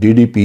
DDP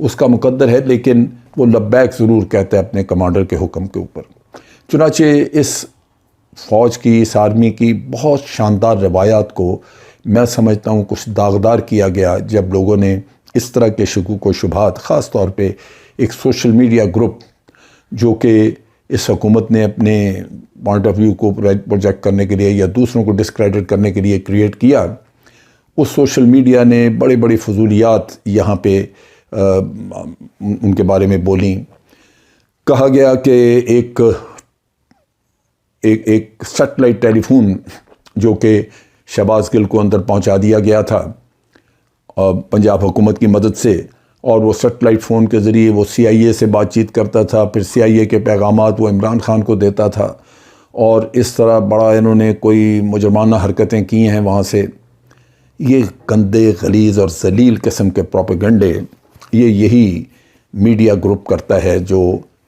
اس کا مقدر ہے، لیکن وہ لبیک ضرور کہتا ہے اپنے کمانڈر کے حکم کے اوپر۔ چنانچہ اس فوج کی، اس آرمی کی بہت شاندار روایات کو میں سمجھتا ہوں کچھ داغدار کیا گیا جب لوگوں نے اس طرح کے شکوک و شبہات، خاص طور پہ ایک سوشل میڈیا گروپ جو کہ اس حکومت نے اپنے پوائنٹ آف ویو کو پروجیکٹ کرنے کے لیے یا دوسروں کو ڈسکریڈٹ کرنے کے لیے کریٹ کیا، اس سوشل میڈیا نے بڑی بڑی فضولیات یہاں پہ ان کے بارے میں بولیں۔ کہا گیا کہ ایک سیٹلائٹ ٹیلی فون جو کہ شہباز گل کو اندر پہنچا دیا گیا تھا پنجاب حکومت کی مدد سے، اور وہ سیٹلائٹ فون کے ذریعے وہ سی آئی اے سے بات چیت کرتا تھا، پھر سی آئی اے کے پیغامات وہ عمران خان کو دیتا تھا، اور اس طرح بڑا انہوں نے کوئی مجرمانہ حرکتیں کی ہیں وہاں سے۔ یہ گندے، غلیظ اور ذلیل قسم کے پروپیگنڈے یہی میڈیا گروپ کرتا ہے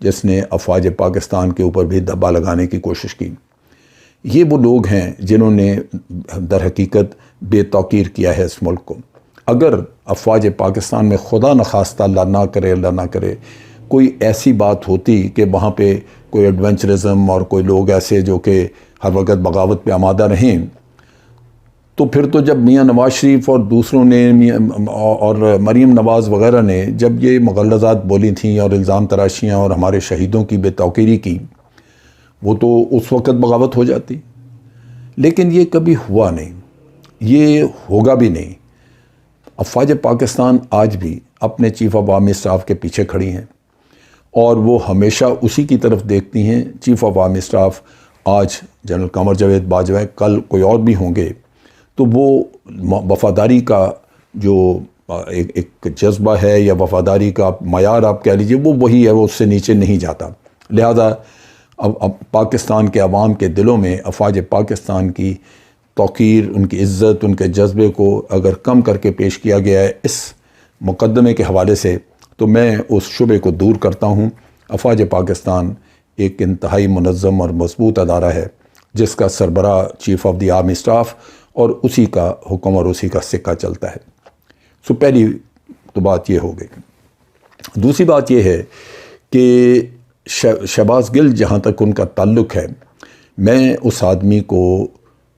جس نے افواج پاکستان کے اوپر بھی دبا لگانے کی کوشش کی۔ یہ وہ لوگ ہیں جنہوں نے در حقیقت بے توقیر کیا ہے اس ملک کو۔ اگر افواج پاکستان میں خدا نخواستہ اللہ نہ کرے کوئی ایسی بات ہوتی کہ وہاں پہ کوئی ایڈونچرزم اور کوئی لوگ ایسے جو کہ ہر وقت بغاوت پہ آمادہ رہیں، تو پھر تو جب میاں نواز شریف اور دوسروں نے اور مریم نواز وغیرہ نے جب یہ مغلظات بولی تھیں اور الزام تراشیاں اور ہمارے شہیدوں کی بے توقیری کی، وہ تو اس وقت بغاوت ہو جاتی، لیکن یہ کبھی ہوا نہیں، یہ ہوگا بھی نہیں۔ افواج پاکستان آج بھی اپنے چیف آف آرمی اسٹاف کے پیچھے کھڑی ہیں اور وہ ہمیشہ اسی کی طرف دیکھتی ہیں۔ چیف آف آرمی اسٹاف آج جنرل قمر جاوید باجوہ، کل کوئی اور بھی ہوں گے، تو وہ وفاداری کا جو ایک جذبہ ہے یا وفاداری کا معیار آپ کہہ لیجئے، وہ وہی ہے، وہ اس سے نیچے نہیں جاتا۔ لہذا اب پاکستان کے عوام کے دلوں میں افواج پاکستان کی توقیر، ان کی عزت، ان کے جذبے کو اگر کم کر کے پیش کیا گیا ہے اس مقدمے کے حوالے سے، تو میں اس شبے کو دور کرتا ہوں۔ افواج پاکستان ایک انتہائی منظم اور مضبوط ادارہ ہے جس کا سربراہ chief of the army staff اور اسی کا حکم اور اسی کا سکہ چلتا ہے۔ پہلی تو بات یہ ہو گئی۔ دوسری بات یہ ہے کہ شہباز گل جہاں تک ان کا تعلق ہے، میں اس آدمی کو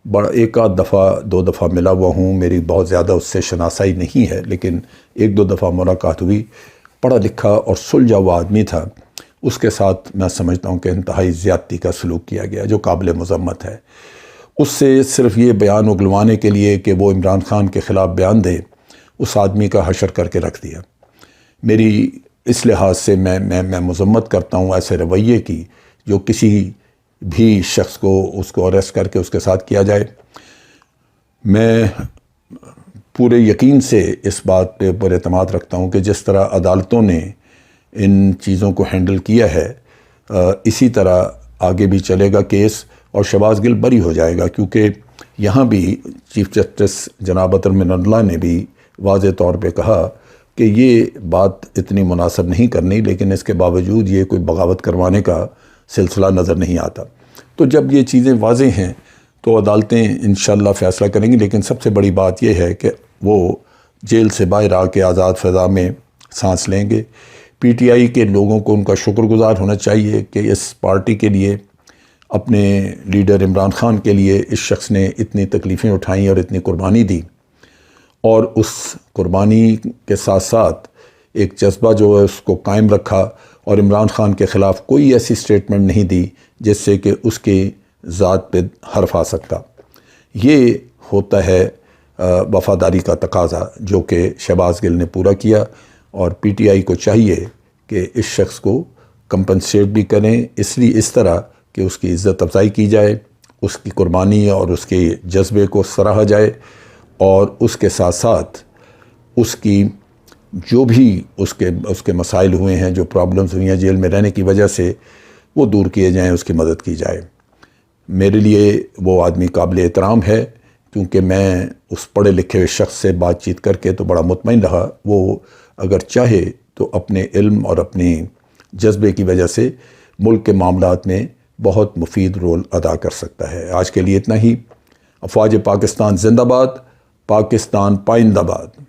ایک آدھ دفعہ 2 دفعہ ملا ہوا ہوں، میری بہت زیادہ اس سے شناسائی نہیں ہے، لیکن 1-2 دفعہ ملاقات ہوئی۔ پڑھا لکھا اور سلجھا ہوا آدمی تھا، اس کے ساتھ میں سمجھتا ہوں کہ انتہائی زیادتی کا سلوک کیا گیا جو قابل مذمت ہے۔ اس سے صرف یہ بیان اگلوانے کے لیے کہ وہ عمران خان کے خلاف بیان دے، اس آدمی کا حشر کر کے رکھ دیا۔ میری اس لحاظ سے میں مذمت کرتا ہوں ایسے رویے کی جو کسی بھی شخص کو اس کو اریسٹ کر کے اس کے ساتھ کیا جائے۔ میں پورے یقین سے اس بات پہ پر اعتماد رکھتا ہوں کہ جس طرح عدالتوں نے ان چیزوں کو ہینڈل کیا ہے، اسی طرح آگے بھی چلے گا کیس اور شہباز گل بری ہو جائے گا، کیونکہ یہاں بھی چیف جسٹس جناب اطہر من اللہ نے بھی واضح طور پہ کہا کہ یہ بات اتنی مناسب نہیں کرنی، لیکن اس کے باوجود یہ کوئی بغاوت کروانے کا سلسلہ نظر نہیں آتا۔ تو جب یہ چیزیں واضح ہیں تو عدالتیں انشاءاللہ فیصلہ کریں گی، لیکن سب سے بڑی بات یہ ہے کہ وہ جیل سے باہر آ کے آزاد فضا میں سانس لیں گے۔ پی ٹی آئی کے لوگوں کو ان کا شکر گزار ہونا چاہیے کہ اس پارٹی کے لیے، اپنے لیڈر عمران خان کے لیے اس شخص نے اتنی تکلیفیں اٹھائیں اور اتنی قربانی دی، اور اس قربانی کے ساتھ ساتھ ایک جذبہ جو ہے اس کو قائم رکھا اور عمران خان کے خلاف کوئی ایسی سٹیٹمنٹ نہیں دی جس سے کہ اس کی ذات پہ حرف آ سکتا۔ یہ ہوتا ہے وفاداری کا تقاضا جو کہ شہباز گل نے پورا کیا، اور پی ٹی آئی کو چاہیے کہ اس شخص کو کمپنسیٹ بھی کریں، اس طرح کہ اس کی عزت افزائی کی جائے، اس کی قربانی اور اس کے جذبے کو سراہا جائے، اور اس کے ساتھ ساتھ اس کی جو بھی اس کے مسائل ہوئے ہیں، جو پرابلمز ہوئی ہیں جیل میں رہنے کی وجہ سے، وہ دور کیے جائیں، اس کی مدد کی جائے۔ میرے لیے وہ آدمی قابل احترام ہے، کیونکہ میں اس پڑھے لکھے ہوئے شخص سے بات چیت کر کے تو بڑا مطمئن رہا، وہ اگر چاہے تو اپنے علم اور اپنی جذبے کی وجہ سے ملک کے معاملات میں بہت مفید رول ادا کر سکتا ہے۔ آج کے لیے اتنا ہی۔ افواج پاکستان زندہ باد، پاکستان پائندہ باد۔